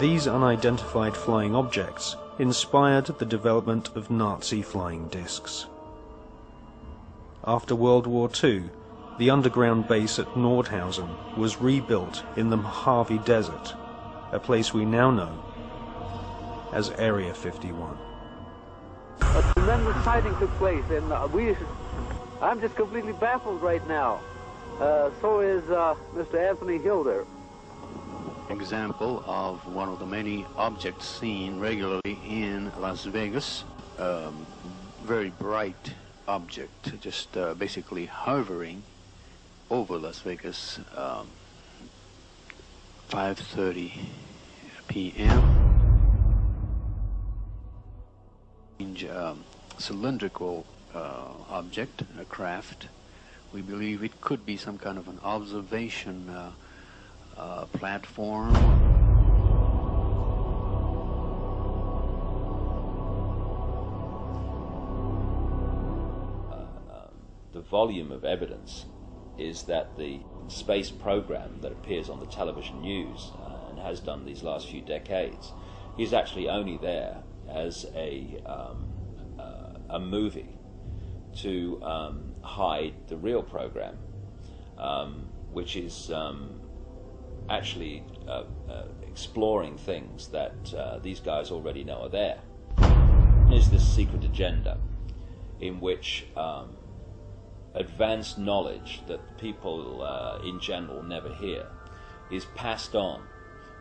These unidentified flying objects inspired the development of Nazi flying discs. After World War II, the underground base at Nordhausen was rebuilt in the Mojave Desert, a place we now know as Area 51. A tremendous sighting took place, and I'm just completely baffled right now. So is Mr. Anthony Hilder. Example of one of the many objects seen regularly in Las Vegas. Very bright object, just basically hovering over Las Vegas. 5:30 p.m. Cylindrical object, a craft. We believe it could be some kind of an observation platform. The volume of evidence is that the space program that appears on the television news and has done these last few decades is actually only there as a movie to hide the real program, which is actually exploring things that these guys already know are there. There's this secret agenda in which advanced knowledge that people in general never hear is passed on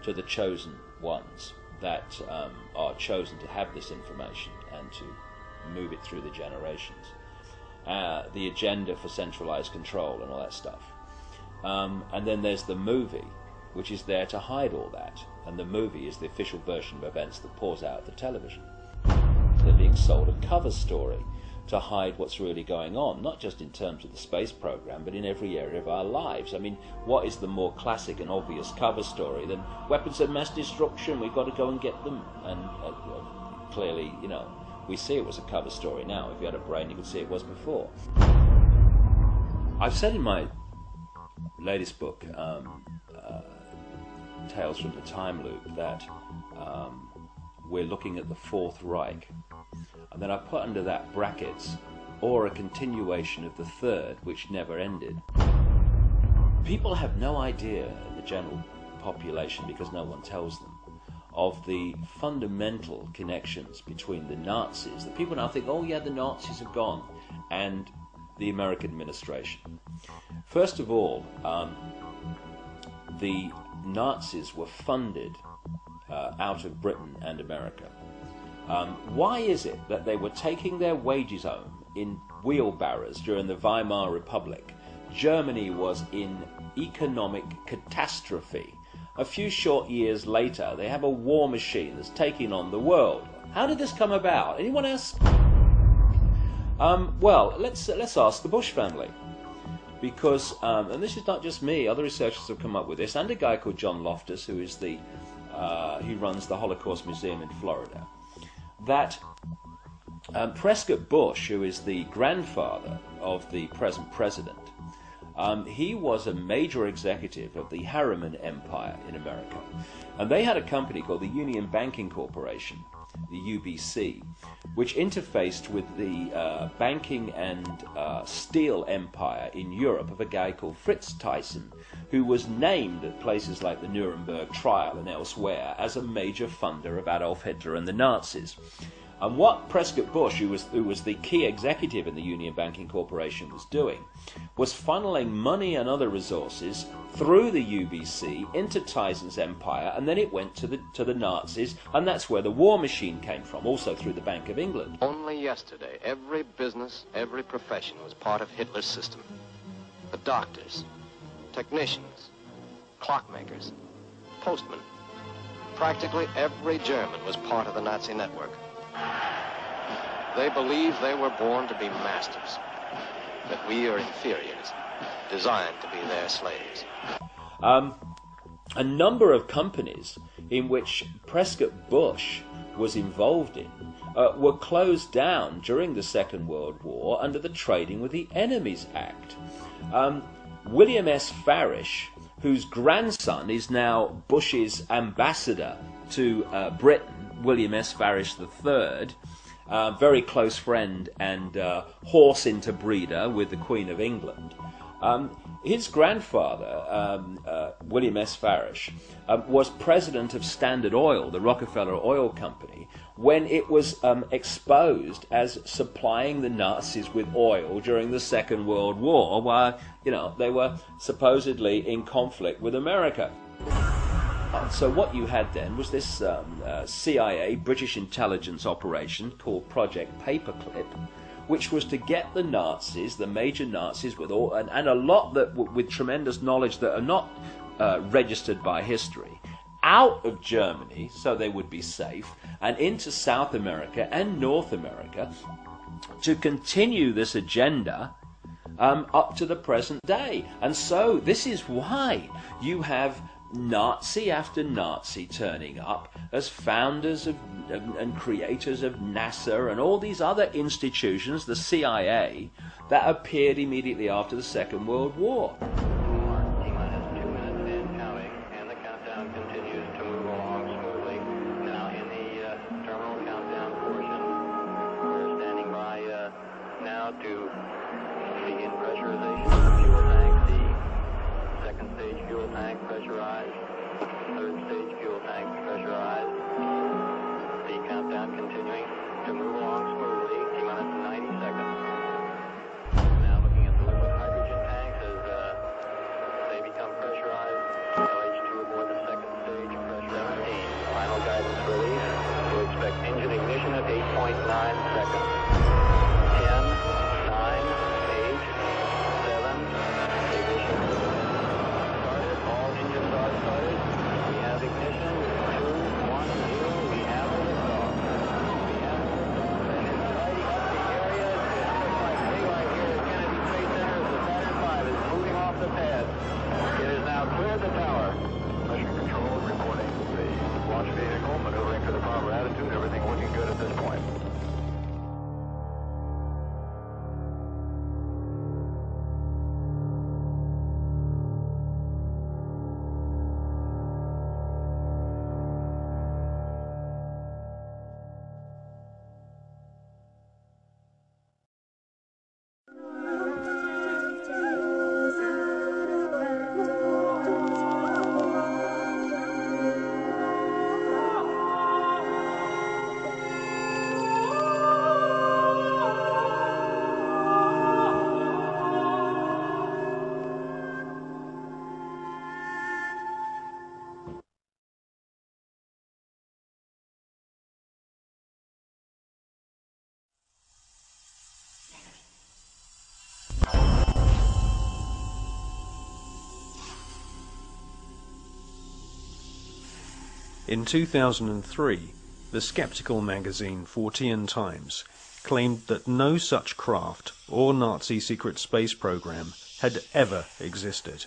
to the chosen ones that are chosen to have this information and to move it through the generations. The agenda for centralized control and all that stuff. And then there's the movie, which is there to hide all that. And the movie is the official version of events that pours out of the television. They're being sold a cover story to hide what's really going on, not just in terms of the space program, but in every area of our lives. I mean, what is the more classic and obvious cover story than weapons of mass destruction, we've got to go and get them? And clearly, you know, we see it was a cover story now. If you had a brain, you could see it was before. I've said in my latest book, Tales from the Time Loop, that we're looking at the Fourth Reich. And then I put under that brackets, or a continuation of the Third, which never ended. People have no idea, the general population, because no one tells them, of the fundamental connections between the Nazis. The people now think, oh yeah, the Nazis are gone, and the American administration. First of all, the Nazis were funded out of Britain and America. Why is it that they were taking their wages home in wheelbarrows during the Weimar Republic? Germany was in economic catastrophe. A few short years later, they have a war machine that's taking on the world. How did this come about? Anyone else? Well, let's ask the Bush family. Because, and this is not just me, other researchers have come up with this, and a guy called John Loftus, who is he runs the Holocaust Museum in Florida, that Prescott Bush, who is the grandfather of the present president, he was a major executive of the Harriman Empire in America. And they had a company called the Union Banking Corporation, the UBC, which interfaced with the banking and steel empire in Europe of a guy called Fritz Thyssen, who was named at places like the Nuremberg trial and elsewhere as a major funder of Adolf Hitler and the Nazis. And what Prescott Bush, who was the key executive in the Union Banking Corporation, was doing was funneling money and other resources through the UBC into Thyssen's empire, and then it went to the Nazis, and that's where the war machine came from, also through the Bank of England. Only yesterday, every business, every profession was part of Hitler's system. The doctors, technicians, clockmakers, postmen. Practically every German was part of the Nazi network. They believe they were born to be masters, that we are inferiors, designed to be their slaves. A number of companies in which Prescott Bush was involved in were closed down during the Second World War under the Trading with the Enemies Act. William S. Farish, whose grandson is now Bush's ambassador to Britain, William S. Farish III, very close friend and horse interbreeder with the Queen of England. His grandfather, William S. Farish, was president of Standard Oil, the Rockefeller Oil Company, when it was exposed as supplying the Nazis with oil during the Second World War, while they were supposedly in conflict with America. So what you had then was this CIA, British intelligence operation called Project Paperclip, which was to get the Nazis, the major Nazis, with all and a lot that with tremendous knowledge that are not registered by history, out of Germany so they would be safe, and into South America and North America to continue this agenda up to the present day. And so this is why you have Nazi after Nazi turning up as founders of and creators of NASA and all these other institutions, the CIA, that appeared immediately after the Second World War. T-minus 2 minutes and counting, and the countdown continues to move along smoothly. Now in the terminal countdown portion, we're standing by now to begin pressurization of the fuel tank. The second stage fuel tank pressurized, third stage fuel tank pressurized. The countdown continuing to move along smoothly, T-minus 90 seconds. Now looking at the liquid hydrogen tanks as they become pressurized. LH2 aboard the second stage, pressure 17. Final guidance release. We expect engine ignition at 8.9 seconds. 10, 9, 8, 7, ignition. Started, all engines are started. We have ignition, 2, 1, 0. We have a liftoff. We have a liftoff, and it's lighting up the area. It looks like daylight here at Kennedy Space Center as the Saturn V is moving off the pad. It has now cleared the tower. Mission control reporting the launch vehicle maneuvering to the proper attitude. Everything looking good at this point. In 2003, the skeptical magazine Fortean Times claimed that no such craft or Nazi secret space program had ever existed.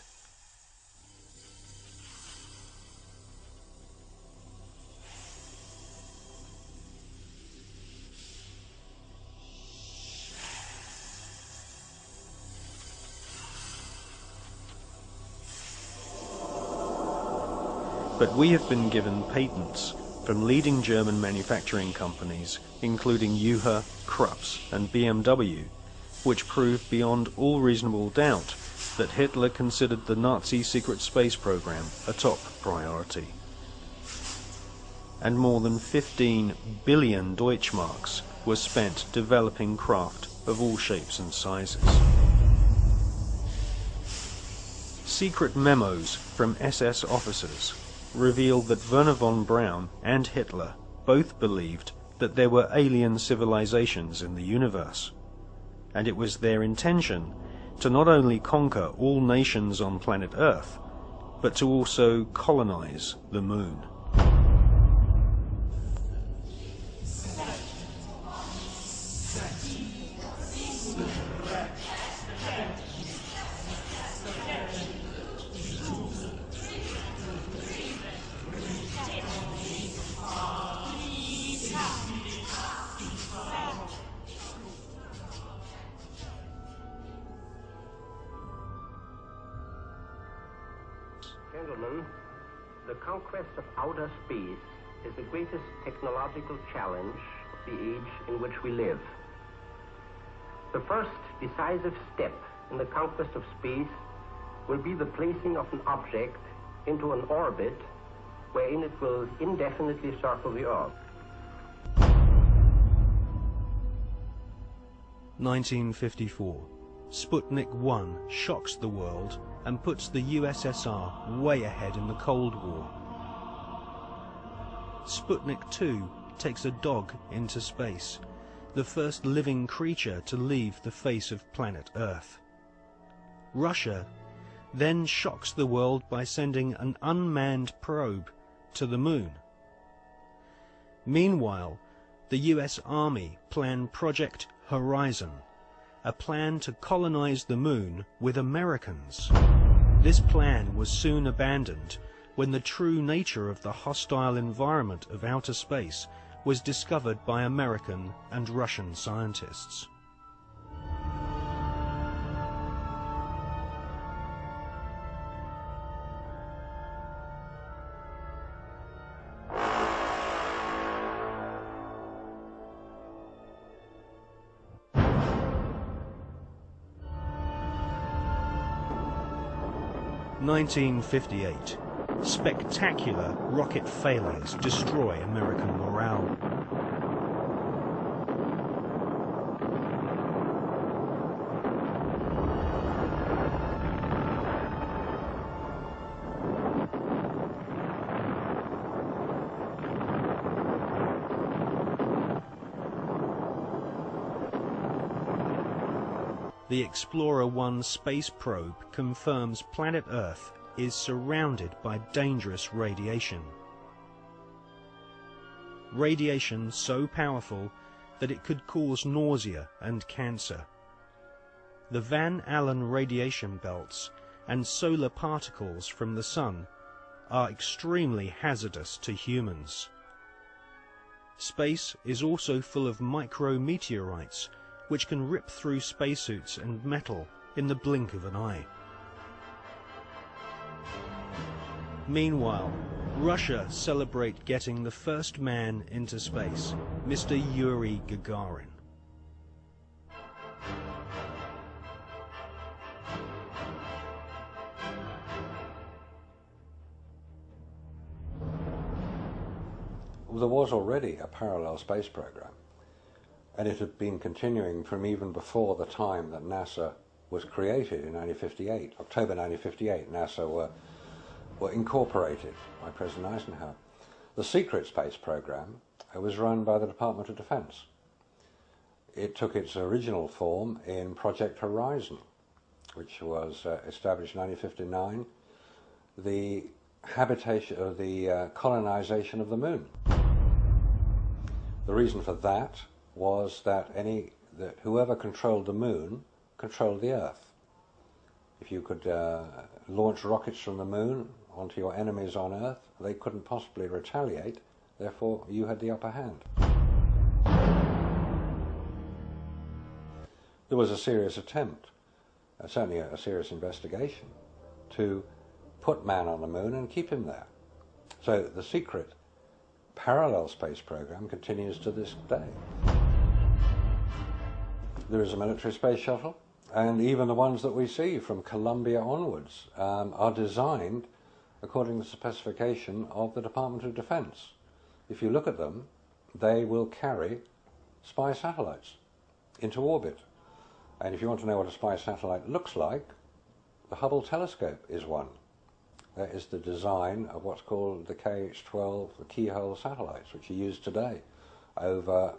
But we have been given patents from leading German manufacturing companies, including UHA, Krups and BMW, which prove beyond all reasonable doubt that Hitler considered the Nazi secret space program a top priority. And more than 15 billion Deutschmarks were spent developing craft of all shapes and sizes. Secret memos from SS officers revealed that Wernher von Braun and Hitler both believed that there were alien civilizations in the universe, and it was their intention to not only conquer all nations on planet Earth, but to also colonize the moon. Gentlemen, the conquest of outer space is the greatest technological challenge of the age in which we live. The first decisive step in the conquest of space will be the placing of an object into an orbit wherein it will indefinitely circle the Earth. 1954. Sputnik 1 shocks the world and puts the USSR way ahead in the Cold War. Sputnik 2 takes a dog into space, the first living creature to leave the face of planet Earth. Russia then shocks the world by sending an unmanned probe to the moon. Meanwhile, the US Army plan Project Horizon, a plan to colonize the moon with Americans. This plan was soon abandoned when the true nature of the hostile environment of outer space was discovered by American and Russian scientists. (1958). Spectacular rocket failures destroy American morale. The Explorer 1 space probe confirms planet Earth is surrounded by dangerous radiation. Radiation so powerful that it could cause nausea and cancer. The Van Allen radiation belts and solar particles from the Sun are extremely hazardous to humans. Space is also full of micrometeorites which can rip through spacesuits and metal in the blink of an eye. Meanwhile, Russia celebrate getting the first man into space, Mr. Yuri Gagarin. Well, there was already a parallel space program, and it had been continuing from even before the time that NASA was created in 1958. October 1958, NASA were incorporated by President Eisenhower. The secret space program was run by the Department of Defense. It took its original form in Project Horizon, which was established in 1959, the habitation of the colonization of the moon. The reason for that was that whoever controlled the moon controlled the Earth. If you could launch rockets from the moon onto your enemies on Earth, they couldn't possibly retaliate, therefore you had the upper hand. There was a serious attempt, certainly a serious investigation, to put man on the moon and keep him there. So the secret parallel space program continues to this day. There is a military space shuttle, and even the ones that we see from Columbia onwards are designed according to the specification of the Department of Defense. If you look at them, they will carry spy satellites into orbit. And if you want to know what a spy satellite looks like, the Hubble telescope is one. That is the design of what's called the KH-12, the keyhole satellites, which are used today over